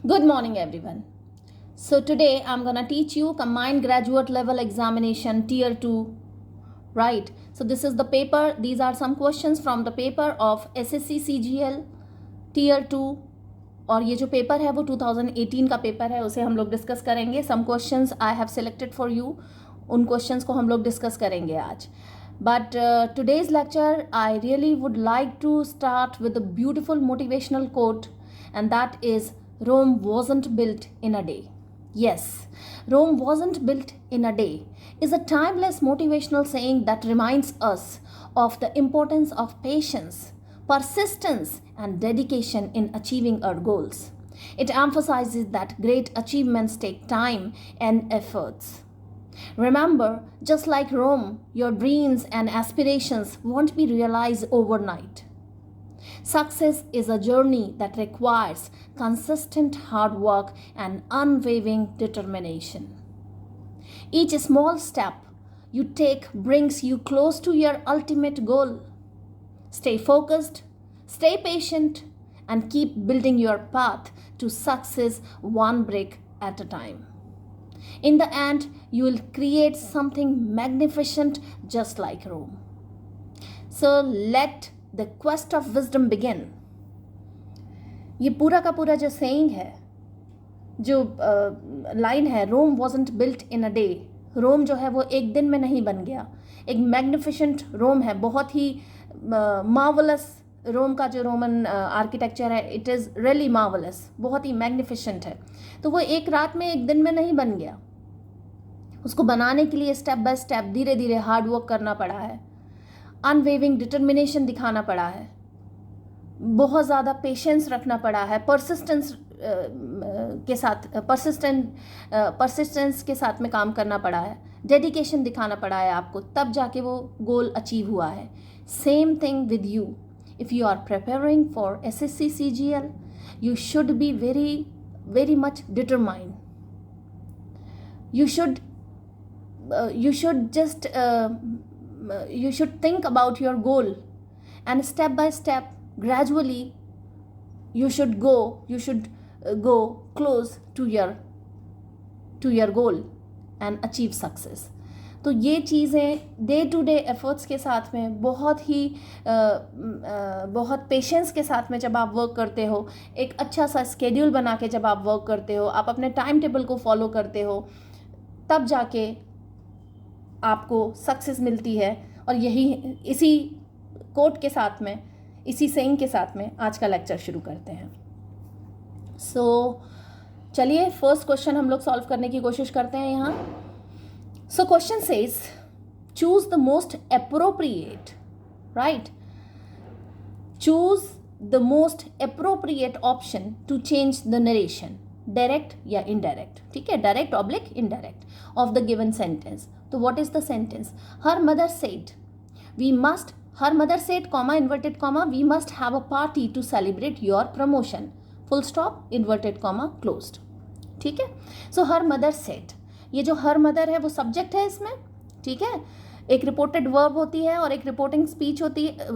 Good morning, everyone. So, today I'm gonna teach you combined graduate level examination tier 2, right? So, this is the paper. These are some questions from the paper of SSC CGL tier 2. और ये जो paper है वो 2018 का paper है, उसे हम लोग डिस्कस करेंगे. Some questions I have selected for you, उन क्वेश्चंस को हम लोग डिस्कस करेंगे आज. But today's lecture, I really would like to start with a beautiful motivational quote, and that is Rome wasn't built in a day. Yes, Rome wasn't built in a day is a timeless motivational saying that reminds us of the importance of patience, persistence, and dedication in achieving our goals. It emphasizes that great achievements take time and efforts. Remember, just like Rome, your dreams and aspirations won't be realized overnight. Success is a journey that requires consistent hard work and unwavering determination. Each small step you take brings you close to your ultimate goal. Stay focused, stay patient, and keep building your path to success one brick at a time. In the end, you will create something magnificent just like Rome. So let the quest of wisdom begin. ये पूरा का पूरा जो saying है, जो line है, Rome wasn't built in a day. Rome जो है वो एक दिन में नहीं बन गया. एक मैग्निफिशेंट रोम है, बहुत ही मार्वलस रोम का जो रोमन आर्किटेक्चर है, इट इज़ रियली मार्वलस, बहुत ही मैग्निफिशेंट है. तो वो एक रात में एक दिन में नहीं बन गया. उसको बनाने के लिए स्टेप बाय स्टेप धीरे धीरे हार्ड वर्क करना पड़ा है, अनवेविंग डिटर्मिनेशन दिखाना पड़ा है, बहुत ज़्यादा पेशेंस रखना पड़ा है, परसिस्टेंस के साथ में काम करना पड़ा है, डेडिकेशन दिखाना पड़ा है आपको, तब जाके वो गोल अचीव हुआ है. Same thing with you. If you are preparing for SSC CGL, you should be very much determined. You should think about your goal, and step by step, gradually, you should go close to your goal and achieve success. तो ये चीज़ें day to day efforts के साथ में बहुत patience के साथ में जब आप वर्क करते हो, एक अच्छा सा स्केड्यूल बना के जब आप वर्क करते हो, आप अपने टाइम टेबल को फॉलो करते हो, तब जाके आपको सक्सेस मिलती है. और यही इसी कोट के साथ में, इसी सेइंग के साथ में आज का लेक्चर शुरू करते हैं. सो चलिए फर्स्ट क्वेश्चन हम लोग सॉल्व करने की कोशिश करते हैं यहाँ. So question says, choose the most appropriate, right? Choose the most appropriate option to change the narration, direct या indirect. ठीक है, direct oblique indirect of the given sentence. तो what is the sentence? Her mother said, comma, inverted comma, we must have a party to celebrate your promotion. Full stop, inverted comma, closed. ठीक है. So her mother said. ये जो her mother है वो subject है इसमें. ठीक है, एक रिपोर्टेड वर्ब होती है और एक रिपोर्टिंग स्पीच होती है,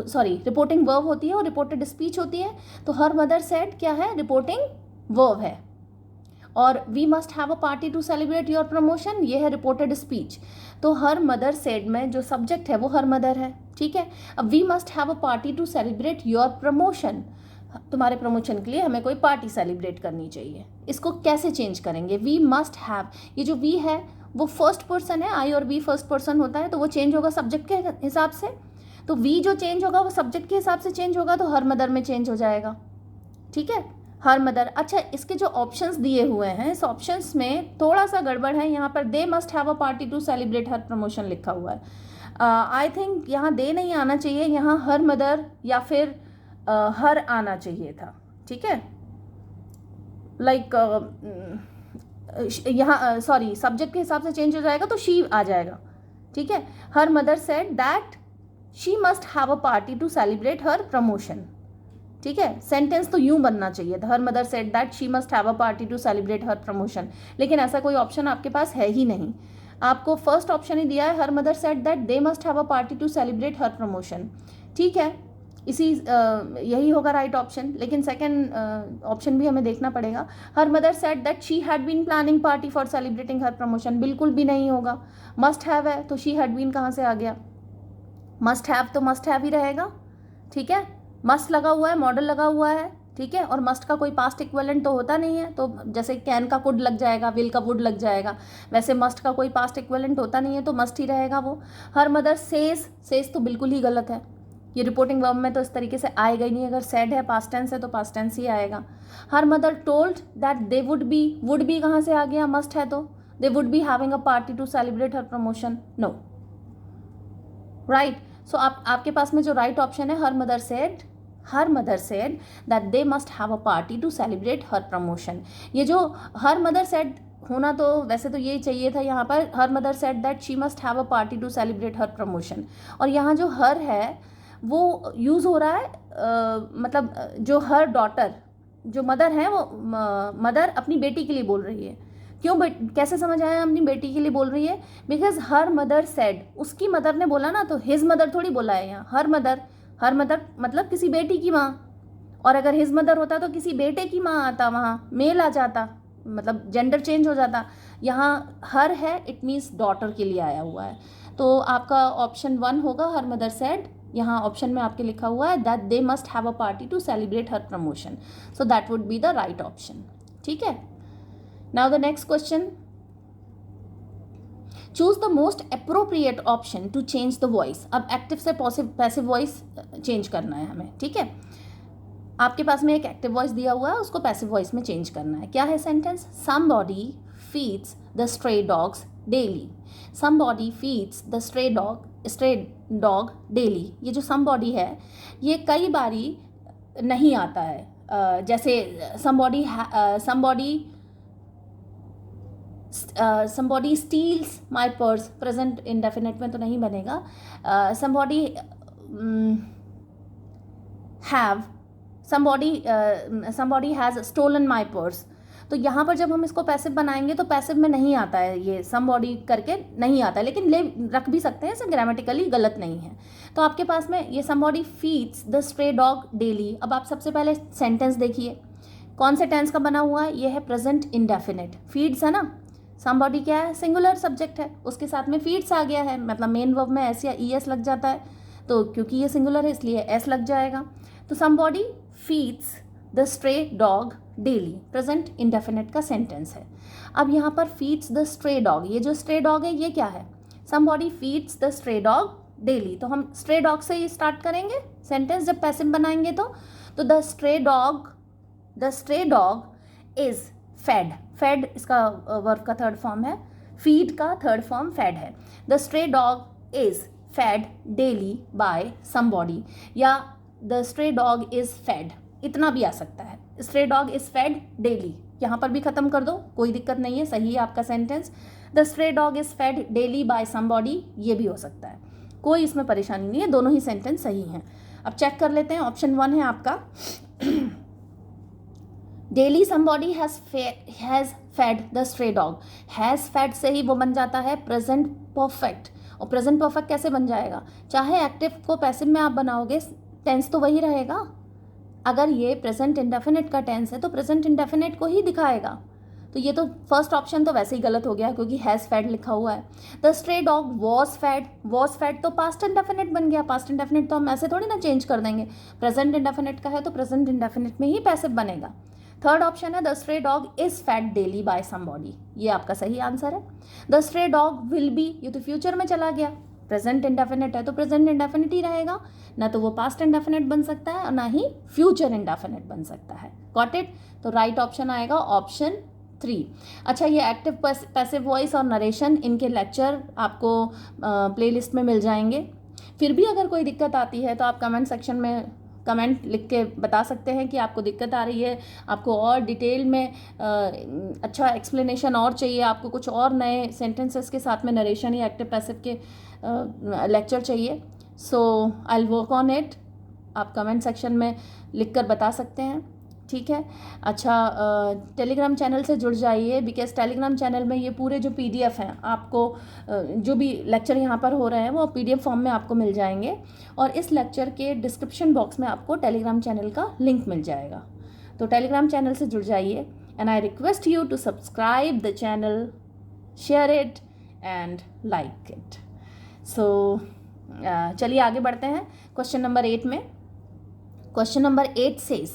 रिपोर्टिंग वर्ब होती है और रिपोर्टेड स्पीच होती है. तो हर मदर सेड क्या है? रिपोर्टिंग वर्ब है. और we must have a party to celebrate your promotion, ये है रिपोर्टेड स्पीच. तो हर मदर सेड में जो सब्जेक्ट है वो हर मदर है. ठीक है. अब we must have a party to celebrate your promotion, तुम्हारे प्रमोशन के लिए हमें कोई पार्टी सेलिब्रेट करनी चाहिए. इसको कैसे चेंज करेंगे? वी मस्ट हैव, ये जो वी है वो फर्स्ट पर्सन है, आई और वी फर्स्ट पर्सन होता है, तो वो चेंज होगा सब्जेक्ट के हिसाब से. तो वी जो चेंज होगा वो सब्जेक्ट के हिसाब से चेंज होगा, तो हर मदर में चेंज हो जाएगा. ठीक है, हर मदर. अच्छा, इसके जो ऑप्शंस दिए हुए हैं, इस ऑप्शंस में थोड़ा सा गड़बड़ है. यहाँ पर they must have a party to celebrate her promotion लिखा हुआ है. आई थिंक यहाँ दे नहीं आना चाहिए, यहाँ हर मदर या फिर हर आना चाहिए था. ठीक है, लाइक यहाँ सॉरी, सब्जेक्ट के हिसाब से चेंज हो जाएगा तो शी आ जाएगा. ठीक है, her mother said that she must have a party to celebrate her promotion. ठीक है, सेंटेंस तो यूं बनना चाहिए था, her mother said that she must have a party to celebrate her promotion. लेकिन ऐसा कोई ऑप्शन आपके पास है ही नहीं. आपको फर्स्ट ऑप्शन ही दिया है, her mother said that they must have a party to celebrate her promotion. ठीक है, यही होगा राइट ऑप्शन, लेकिन सेकंड ऑप्शन भी हमें देखना पड़ेगा। Her mother said that she had been planning party for celebrating her promotion, बिल्कुल भी नहीं होगा। मस्ट हैव है तो शी हैड बीन कहाँ से आ गया, मस्ट हैव तो मस्ट हैव ही रहेगा, ठीक है। मस्ट लगा हुआ है, मॉडल लगा हुआ है, ठीक है, और मस्ट का कोई पास्ट इक्विवेलेंट तो होता नहीं है, तो जैसे कैन का कुड लग जाएगा, विल का वुड लग जाएगा, वैसे मस्ट का कोई पास्ट इक्विवेलेंट होता नहीं है, तो मस्ट ही रहेगा वो। हर मदर सेज तो बिल्कुल ही गलत है, ये रिपोर्टिंग वर्ब में तो इस तरीके से आएगा ही नहीं। अगर सेड है पास्ट टेंस है तो पास्ट टेंस ही आएगा। Her mother told that they would be कहाँ से आ गया, मस्ट है तो they would be having a party to celebrate her promotion, no, right. So आपके पास में जो राइट ऑप्शन है, her mother said that they must have a party to celebrate her promotion. ये जो हर मदर सेड होना तो वैसे तो ये चाहिए था यहाँ पर, her mother said that she must have a party to celebrate her promotion, और यहाँ जो हर है वो यूज़ हो रहा है मतलब जो हर डॉटर, जो मदर है वो मदर अपनी बेटी के लिए बोल रही है। क्यों कैसे समझ आया अपनी बेटी के लिए बोल रही है, बिकॉज हर मदर सेड, उसकी मदर ने बोला ना, तो हिज मदर थोड़ी बोला है यहाँ। हर मदर मतलब किसी बेटी की माँ, और अगर हिज मदर होता तो किसी बेटे की माँ आता, वहाँ मेल आ जाता, मतलब जेंडर चेंज हो जाता। यहाँ हर है, इट मीन्स डॉटर के लिए आया हुआ है। तो आपका ऑप्शन 1 होगा, हर मदर सेड। यहाँ ऑप्शन में आपके लिखा हुआ है that they must have a party to celebrate her promotion, so that would be the right option, ठीक है। Now the next question, choose the most appropriate option to change the voice. अब active से passive voice change करना है हमें, ठीक है। आपके पास में एक एक्टिव वॉइस दिया हुआ है, उसको पैसिव वॉइस में चेंज करना है। क्या है sentence, somebody feeds the stray dogs daily. Somebody feeds the stray dog daily. ये जो समबॉडी है ये कई बारी नहीं आता है, जैसे somebody steals my purse, present indefinite में तो नहीं बनेगा। somebody has stolen my purse, तो यहाँ पर जब हम इसको पैसिव बनाएंगे तो पैसिव में नहीं आता है, ये somebody करके नहीं आता है, लेकिन ले रख भी सकते हैं, इसे ग्रामेटिकली गलत नहीं है। तो आपके पास में ये somebody feeds the stray dog daily। अब आप सबसे पहले सेंटेंस देखिए, कौन से टेंस का बना हुआ है, ये है प्रेजेंट इंडेफिनिट, फीड्स है ना। somebody क्या है, सिंगुलर सब्जेक्ट है, उसके साथ में फीड्स आ गया है, मतलब मेन वर्ब में एस या ईएस लग जाता है, तो क्योंकि ये सिंगुलर है इसलिए एस लग जाएगा। तो somebody feeds the stray dog daily, present indefinite का सेंटेंस है। अब यहाँ पर feeds the stray dog, ये जो stray dog है ये क्या है, somebody feeds the stray dog daily, तो हम stray dog से ही स्टार्ट करेंगे सेंटेंस जब पैसिव बनाएंगे तो the stray dog is fed इसका वर्ब का थर्ड फॉर्म है, feed का थर्ड फॉर्म fed है। the stray dog is fed daily by somebody, या the stray dog is fed, इतना भी आ सकता है। stray dog is fed daily, यहाँ पर भी ख़त्म कर दो, कोई दिक्कत नहीं है, सही है आपका sentence. the stray dog is fed daily by somebody, ये भी हो सकता है, कोई इसमें परेशानी नहीं है, दोनों ही सेंटेंस सही हैं। अब चेक कर लेते हैं, ऑप्शन 1 है आपका daily somebody has fed the stray dog, has fed से ही वो बन जाता है प्रेजेंट परफेक्ट, और प्रेजेंट परफेक्ट कैसे बन जाएगा, चाहे एक्टिव को पैसिव में आप बनाओगे टेंस तो वही रहेगा। अगर ये प्रेजेंट इंडेफिनिट का टेंस है तो प्रेजेंट इंडेफिनिट को ही दिखाएगा, तो ये तो फर्स्ट ऑप्शन तो वैसे ही गलत हो गया क्योंकि हैज़ फेड लिखा हुआ है। The stray dog was fed तो पास्ट इंडेफिनिट बन गया, पास्ट इंडेफिनिट तो हम ऐसे थोड़ी ना चेंज कर देंगे, प्रेजेंट इंडेफिनिट का है तो प्रेजेंट इंडेफिनिट में ही पैसिव बनेगा। थर्ड ऑप्शन है the stray dog is fed daily by somebody, ये आपका सही आंसर है। The stray dog will be, ये तो फ्यूचर में चला गया, प्रेजेंट इंडेफिनिट है तो प्रेजेंट इंडेफिनिट ही रहेगा, ना तो वो पास्ट इंडेफिनिट बन सकता है और ना ही फ्यूचर इंडेफिनिट बन सकता है। गॉट इट, तो राइट ऑप्शन आएगा ऑप्शन 3। अच्छा, ये एक्टिव पैसिव वॉइस और नरेशन, इनके लेक्चर आपको प्लेलिस्ट में मिल जाएंगे। फिर भी अगर कोई दिक्कत आती है तो आप कमेंट सेक्शन में कमेंट लिख के बता सकते हैं कि आपको दिक्कत आ रही है, आपको और डिटेल में अच्छा एक्सप्लेनेशन और चाहिए, आपको कुछ और नए सेंटेंसेस के साथ में नरेशन या एक्टिव पैसिव के लेक्चर चाहिए। So I will work on it, आप कमेंट सेक्शन में लिख कर बता सकते हैं, ठीक है। अच्छा, टेलीग्राम चैनल से जुड़ जाइए, बिकॉज टेलीग्राम चैनल में ये पूरे जो PDF हैं आपको, जो भी लेक्चर यहाँ पर हो रहे हैं वो PDF फॉर्म में आपको मिल जाएंगे, और इस लेक्चर के डिस्क्रिप्शन बॉक्स में आपको टेलीग्राम चैनल का लिंक मिल जाएगा। तो टेलीग्राम चैनल से जुड़ जाइए, and I request you to subscribe the channel, share it and like it. So चलिए आगे बढ़ते हैं क्वेश्चन नंबर 8 में। Question number 8 says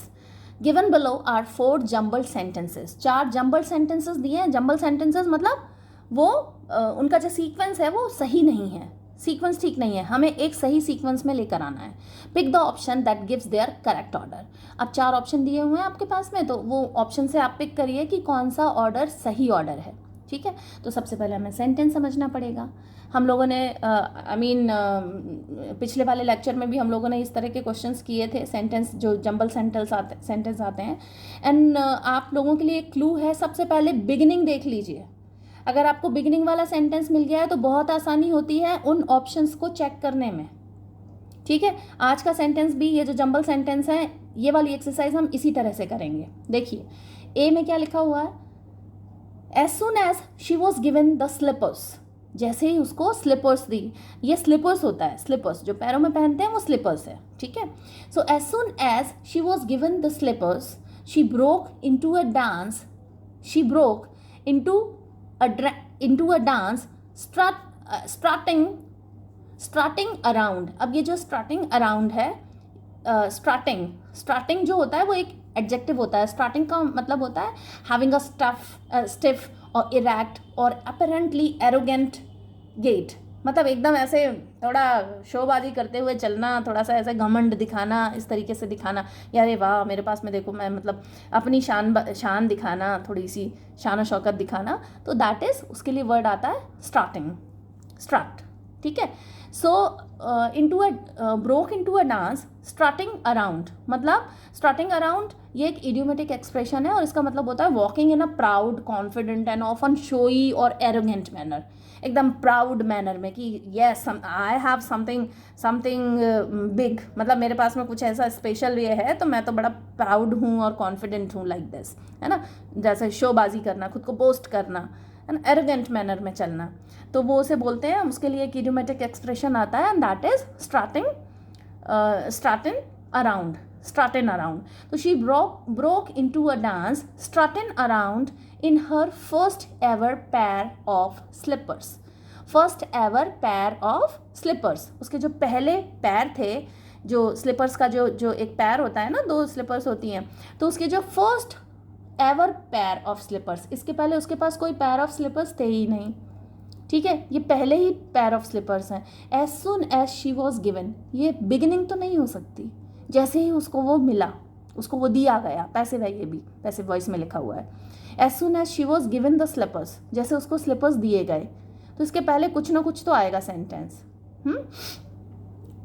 given below are 4 jumbled sentences. 4 jumbled sentences दिए हैं। जम्बल सेंटेंसेस मतलब वो उनका जो सीक्वेंस है वो सही नहीं है, सीक्वेंस ठीक नहीं है, हमें एक सही सीक्वेंस में लेकर आना है। Pick the option that gives their correct order. अब 4 ऑप्शन दिए हुए हैं आपके पास में, तो वो ऑप्शन से आप पिक करिए कि कौन सा ऑर्डर सही ऑर्डर है। ठीक है, तो सबसे पहले हमें सेंटेंस समझना पड़ेगा। हम लोगों ने पिछले वाले लेक्चर में भी हम लोगों ने इस तरह के क्वेश्चंस किए थे, सेंटेंस जो जंबल सेंटेंस आते हैं। एंड आप लोगों के लिए एक क्लू है, सबसे पहले बिगिनिंग देख लीजिए। अगर आपको बिगिनिंग वाला सेंटेंस मिल गया है तो बहुत आसानी होती है उन ऑप्शंस को चेक करने में। ठीक है, आज का सेंटेंस भी, ये जो जंबल सेंटेंस है, ये वाली एक्सरसाइज हम इसी तरह से करेंगे। देखिए ए में क्या लिखा हुआ है, as soon as she was given the slippers. जैसे ही उसको स्लिपर्स दी, ये स्लिपर्स होता है, स्लिपर्स जो पैरों में पहनते हैं वो स्लिपर्स है। ठीक है, so as soon as she was given the slippers she broke into a dance, she broke into a dance strutting around। अब ये जो strutting around है, strutting जो होता है वो एक एडजेक्टिव होता है। स्टार्टिंग का मतलब होता है having a stiff और erect और apparently arrogant gait, मतलब एकदम ऐसे थोड़ा शोबाजी करते हुए चलना, थोड़ा सा ऐसे घमंड दिखाना, इस तरीके से दिखाना, यार वाह मेरे पास में देखो, मैं मतलब अपनी शान दिखाना, थोड़ी सी शान और शौकत दिखाना। तो दैट इज, उसके लिए वर्ड आता है स्ट्रट। ठीक है, so broke into a dance strutting around, मतलब स्ट्रटिंग अराउंड ये एक इडियोमेटिक एक्सप्रेशन है और इसका मतलब होता है walking in a proud, confident and often showy और एरोगेंट मैनर। एकदम प्राउड मैनर में कि yes I have something big, मतलब मेरे पास में कुछ ऐसा स्पेशल ये है तो मैं तो बड़ा प्राउड हूँ और कॉन्फिडेंट हूँ, लाइक दिस, है ना। जैसे शोबाजी करना, खुद को बोस्ट करना, है ना, एरोगेंट मैनर में चलना, तो वो उसे बोलते हैं, उसके लिए एक इडियोमेटिक एक्सप्रेशन आता है, एंड दैट इज स्ट्रटिंग अराउंड। तो she broke into a dance strutting around in her first ever pair of slippers। First ever पैर ऑफ स्लिपर्स, उसके जो पहले पैर थे, जो स्लिपर्स का जो एक पैर होता है ना, 2 स्लिपर्स होती हैं, तो उसके जो फर्स्ट एवर पैर ऑफ स्लिपर्स, इसके पहले उसके पास कोई पैर ऑफ स्लिपर्स थे ही नहीं। ठीक है, ये पहले ही पैर ऑफ स्लिपर्स हैं। As soon as she was given, ये बिगिनिंग तो नहीं हो सकती, जैसे ही उसको वो मिला, उसको वो दिया गया, पैसिव है, ये भी पैसिव वॉइस में लिखा हुआ है। As soon as she was given the slippers, जैसे उसको स्लिपर्स दिए गए, तो इसके पहले कुछ ना कुछ तो आएगा सेंटेंस।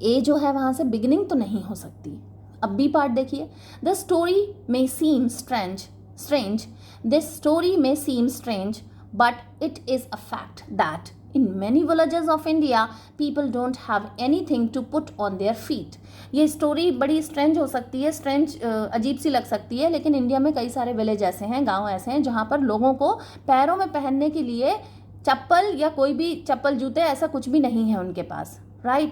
ए जो है वहाँ से बिगिनिंग तो नहीं हो सकती। अब बी पार्ट देखिए, the story may seem strange, this story may seem strange but it is a fact that in many villages of India people don't have anything to put on their feet। ये story बड़ी strange हो सकती है, strange अजीब सी लग सकती है, लेकिन इंडिया में कई सारे विलेज ऐसे हैं, गांव ऐसे हैं जहाँ पर लोगों को पैरों में पहनने के लिए चप्पल या कोई भी चप्पल जूते ऐसा कुछ भी नहीं है उनके पास, राइट।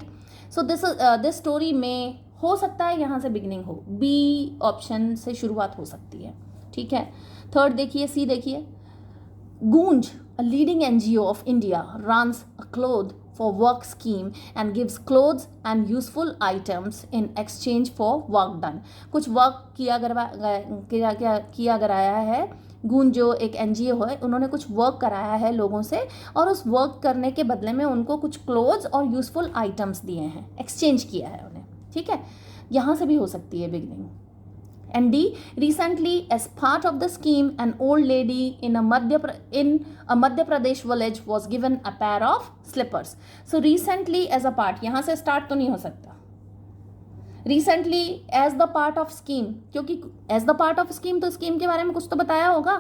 सो दिस स्टोरी में हो सकता है यहाँ से बिगिनिंग हो, बी ऑप्शन से शुरुआत हो सकती है। ठीक है, थर्ड देखिए, सी देखिए, गूंज a leading NGO of India runs a cloth for work scheme and gives clothes and useful items in exchange for work done। कुछ वर्क किया कराया है। गूंज जो एक NGO है, उन्होंने कुछ वर्क कराया है लोगों से, और उस वर्क करने के बदले में उनको कुछ क्लोथ्स और यूजफुल आइटम्स दिए हैं, एक्सचेंज किया है उन्हें। ठीक है, यहाँ से भी हो सकती है beginning. And D, recently as part of the scheme an old lady in a Madhya Pradesh village was given a pair of slippers। So recently as a part, यहाँ से start तो नहीं हो सकता। Recently as the part of scheme, क्योंकि as the part of scheme तो scheme के बारे में कुछ तो बताया होगा।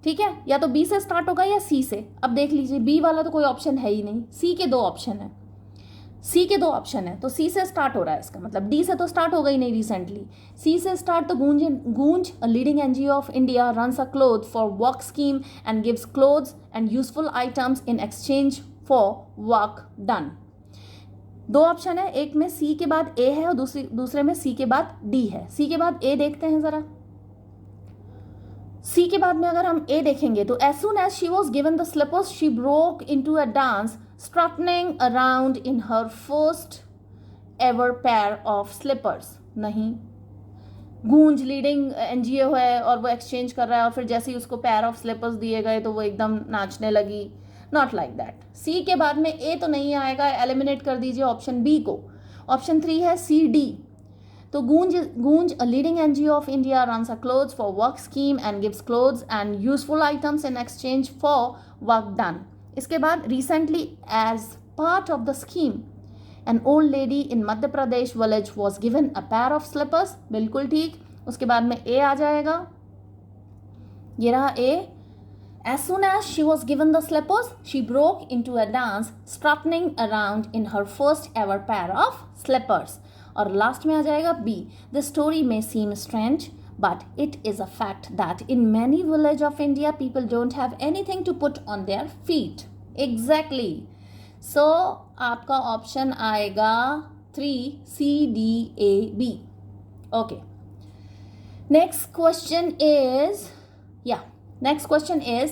ठीक है, या तो B से स्टार्ट होगा या C से। अब देख लीजिए, B वाला तो कोई ऑप्शन है ही नहीं, C के 2 ऑप्शन है। सी के 2 ऑप्शन है, तो सी से स्टार्ट हो रहा है इसका मतलब, डी से तो स्टार्ट हो गई नहीं रिसेंटली, सी से स्टार्ट। तो Goonj a leading NGO of India runs a cloth for work scheme and gives clothes and useful items in exchange for work done. 2 option है, एक में सी के बाद ए है और दूसरे में सी के बाद डी है। सी के बाद ए देखते हैं जरा। सी के बाद में अगर हम ए देखेंगे तो as soon as she was given the slippers she broke into a dance strutting around in her first ever pair of slippers. नहीं, गूंज लीडिंग एनजीओ है और वो एक्सचेंज कर रहा है और फिर जैसे ही उसको पेयर ऑफ स्लिपर्स दिए गए तो वो एकदम नाचने लगी। Not like that. सी के बाद में ए तो नहीं आएगा, एलिमिनेट कर दीजिए ऑप्शन बी को। ऑप्शन 3 है सी डी। तो Goonj a leading NGO of India runs a clothes for work scheme and gives clothes and useful items in exchange for work done. इसके बाद recently as part of the scheme an old lady in Madhya Pradesh village was given a pair of slippers. बिल्कुल ठीक। उसके बाद में ए आ जाएगा, ये रहा ए। As soon as she was given the slippers, she broke into a dance, strutting around in her first ever pair of slippers. और last में आ जाएगा B. The story may seem strange, but it is a fact that in many villages of India, people don't have anything to put on their feet. Exactly. So आपका option आएगा 3 C D A B. Okay. Next question is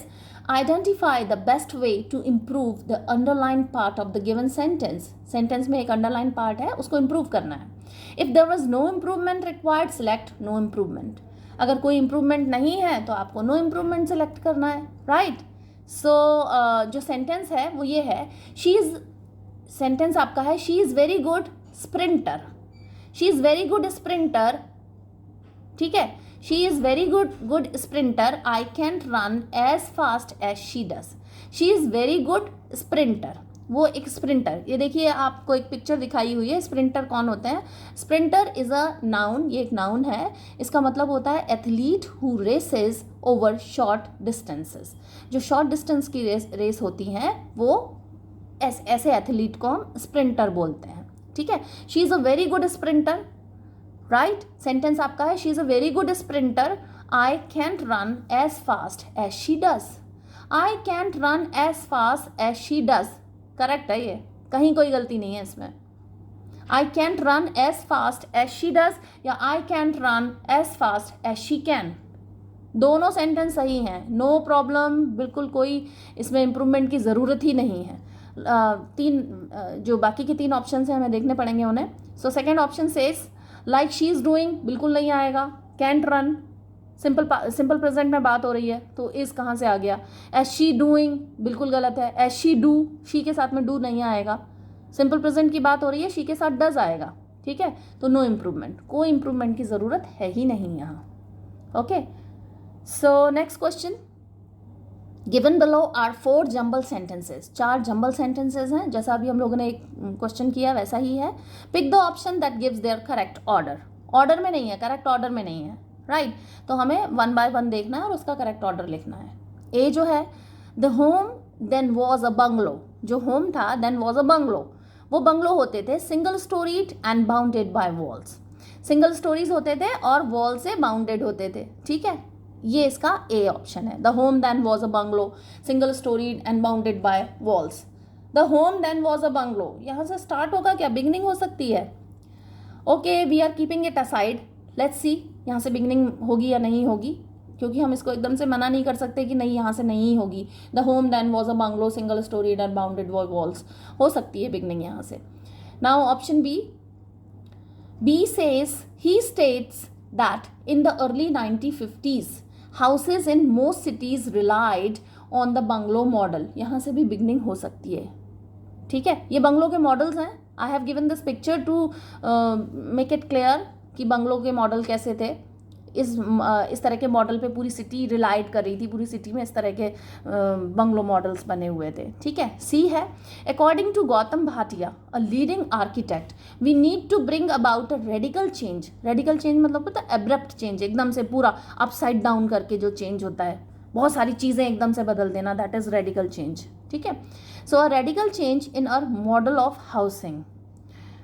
identify the best way to improve the underlined part of the given sentence. Sentence में एक underlined part है, उसको improve करना है. If there was no improvement required, select no improvement. अगर कोई improvement नहीं है तो आपको no improvement select करना है, right? So जो sentence है वो ये है, sentence आपका है she is very good sprinter. She is very good sprinter. ठीक है, she is very good sprinter. I can't run as fast as she does. She is very good sprinter. वो एक स्प्रिंटर, ये देखिए आपको एक पिक्चर दिखाई हुई है। स्प्रिंटर कौन होते हैं? स्प्रिंटर इज अ नाउन, ये एक नाउन है। इसका मतलब होता है athlete who races over short distances. जो शॉर्ट डिस्टेंस की रेस होती हैं वो ऐसे एथलीट को हम स्प्रिंटर बोलते हैं। ठीक है, she is a very good sprinter, right. Sentence आपका है she is a very good sprinter. I can't run as fast as she does. I can't run as fast as she does, correct है ये, कहीं कोई गलती नहीं है इसमें। I can't run as fast as she does या I can't run as fast as she can, दोनों सेंटेंस सही हैं, नो प्रॉब्लम, बिल्कुल कोई इसमें इम्प्रूवमेंट की ज़रूरत ही नहीं है। जो बाकी के 3 ऑप्शन हैं हमें देखने पड़ेंगे उन्हें। So second option says like she is doing, बिल्कुल नहीं आएगा। कैंट रन, सिंपल प्रेजेंट में बात हो रही है तो इज़ कहाँ से आ गया। एज शी डूइंग, बिल्कुल गलत है। एज शी डू, शी के साथ में डू नहीं आएगा। सिंपल प्रेजेंट की बात हो रही है, शी के साथ डज आएगा। ठीक है, तो नो इम्प्रूवमेंट, कोई इम्प्रूवमेंट की ज़रूरत है ही नहीं यहाँ। Okay, so next question, given below are 4 jumbled sentences. 4 jumbled sentences हैं, जैसा अभी हम लोगों ने एक क्वेश्चन किया वैसा ही है। Pick the option that gives their correct order. Order में नहीं है, करेक्ट ऑर्डर में नहीं है, राइट। तो हमें 1 बाय 1 देखना है और उसका करेक्ट ऑर्डर लिखना है। ए जो है, the home then was a bungalow. जो होम था देन वॉज अ बंगलो, वो बंगलो होते थे single storeyed and bounded by walls. Single storeys होते थे और वॉल से बाउंडेड होते थे। ठीक है, ये इसका ए ऑप्शन है। The home then was a bungalow, single storeyed and bounded by walls. The home then was a bungalow, यहाँ से स्टार्ट होगा क्या? बिगनिंग हो सकती है। Okay, we are keeping it aside, let's see यहाँ से बिगनिंग होगी या नहीं होगी, क्योंकि हम इसको एकदम से मना नहीं कर सकते कि नहीं यहाँ से नहीं होगी। The home then was a bungalow, single storeyed and bounded by walls, हो सकती है बिगनिंग यहाँ से। Now option B says he states that in the early 1950s houses in most cities relied on the bungalow model। यहाँ से भी beginning हो सकती है। ठीक है, ये बंगलो के मॉडल्स हैं। I have given this picture to make it clear कि बंगलो के मॉडल कैसे थे। इस तरह के मॉडल पे पूरी सिटी रिलाइड कर रही थी, पूरी सिटी में इस तरह के बंगलो मॉडल्स बने हुए थे। ठीक है, सी है, according to Gautam Bhatia a leading architect we need to bring about a radical change. Radical change मतलब होता है एब्रप्ट चेंज, एकदम से पूरा अपसाइड डाउन करके जो चेंज होता है, बहुत सारी चीज़ें एकदम से बदल देना, दैट इज रेडिकल चेंज। ठीक है, so a radical change in our model of housing.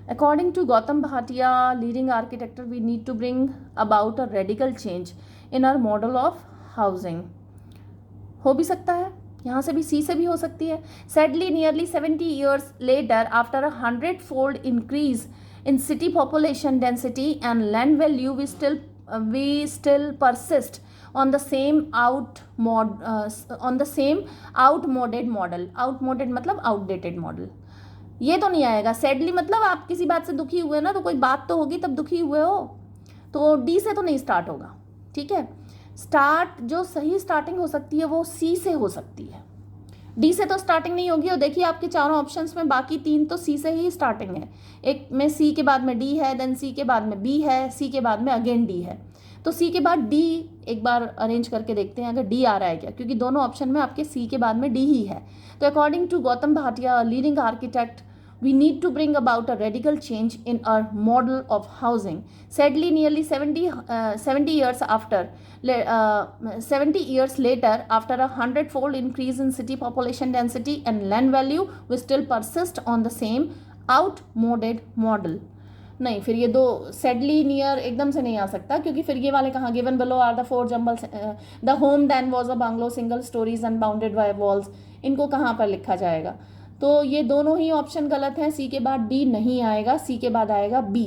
According to Gautam Bhatia, leading architect, we need to bring about a radical change in our model of housing. हो भी सकता है, यहाँ से भी, सी से भी हो सकती है. Sadly, nearly 70 years later, after a 100-fold increase in city population density and land value, we still persist on the same outmoded model. Outmoded मतलब outdated model. ये तो नहीं आएगा. सैडली मतलब आप किसी बात से दुखी हुए ना, तो कोई बात तो होगी तब दुखी हुए हो, तो डी से तो नहीं स्टार्ट होगा. ठीक है, स्टार्ट जो सही स्टार्टिंग हो सकती है वो सी से हो सकती है, डी से तो स्टार्टिंग नहीं होगी. और देखिए आपके चारों ऑप्शंस में बाकी 3 तो सी से ही स्टार्टिंग है. एक में सी के बाद में डी है, देन सी के बाद में बी है, सी के बाद में अगेन डी है. तो सी के बाद डी एक बार अरेंज करके देखते हैं अगर डी आ रहा है क्या, क्योंकि दोनों ऑप्शन में आपके सी के बाद में डी ही है. तो according to Gautam Bhatia, leading architect, we need to bring about a radical change in our model of housing. Sadly, nearly 70 years later, after a 100-fold increase in city population density and land value, we still persist on the same outmoded model. नहीं, फिर ये दो sadly near एकदम से नहीं आ सकता, क्योंकि फिर ये वाले कहाँ, given below are the 4 jumbles, the home then was a bungalow single storeys and bounded by walls, इनको कहाँ पर लिखा जाएगा. तो ये दोनों ही ऑप्शन गलत हैं. सी के बाद डी नहीं आएगा, सी के बाद आएगा B.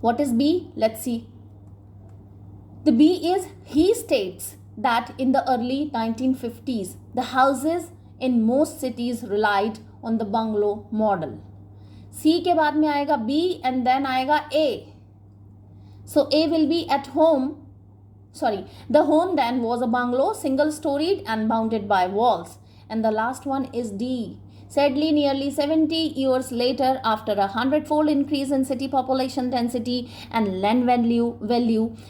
What is B? Let's see. The B is, he states that in the early 1950s the houses in most cities relied on the bungalow model. C के बाद में आएगा बी एंड देन आएगा A. So A will be at home, sorry, the home then was a bungalow, single storied and bounded by walls. And the last one is D. Sadly, nearly 70 years later, after a 100-fold increase in city population density and land value,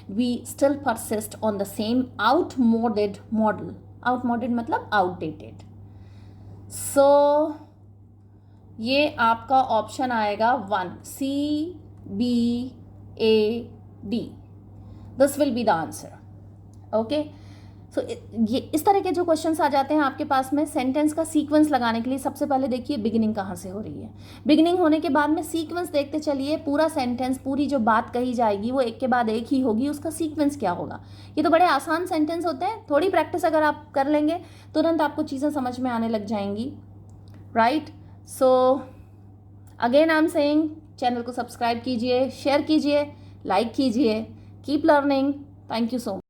we still persist on the same outmoded model. Outmoded मतलब outdated. So, ये आपका option आएगा 1, C, B, A, D. This will be the answer. Okay. सो ये इस तरह के जो questions आ जाते हैं आपके पास में सेंटेंस का सीक्वेंस लगाने के लिए, सबसे पहले देखिए बिगिनिंग कहाँ से हो रही है. बिगिनिंग होने के बाद में सीक्वेंस देखते चलिए. पूरा सेंटेंस, पूरी जो बात कही जाएगी वो एक के बाद एक ही होगी, उसका सीक्वेंस क्या होगा. ये तो बड़े आसान सेंटेंस होते हैं, थोड़ी प्रैक्टिस अगर आप कर लेंगे तुरंत आपको चीज़ें समझ में आने लग जाएंगी. Right. So again I am saying, channel को सब्सक्राइब कीजिए, शेयर कीजिए, लाइक कीजिए. Keep learning. Thank you so much.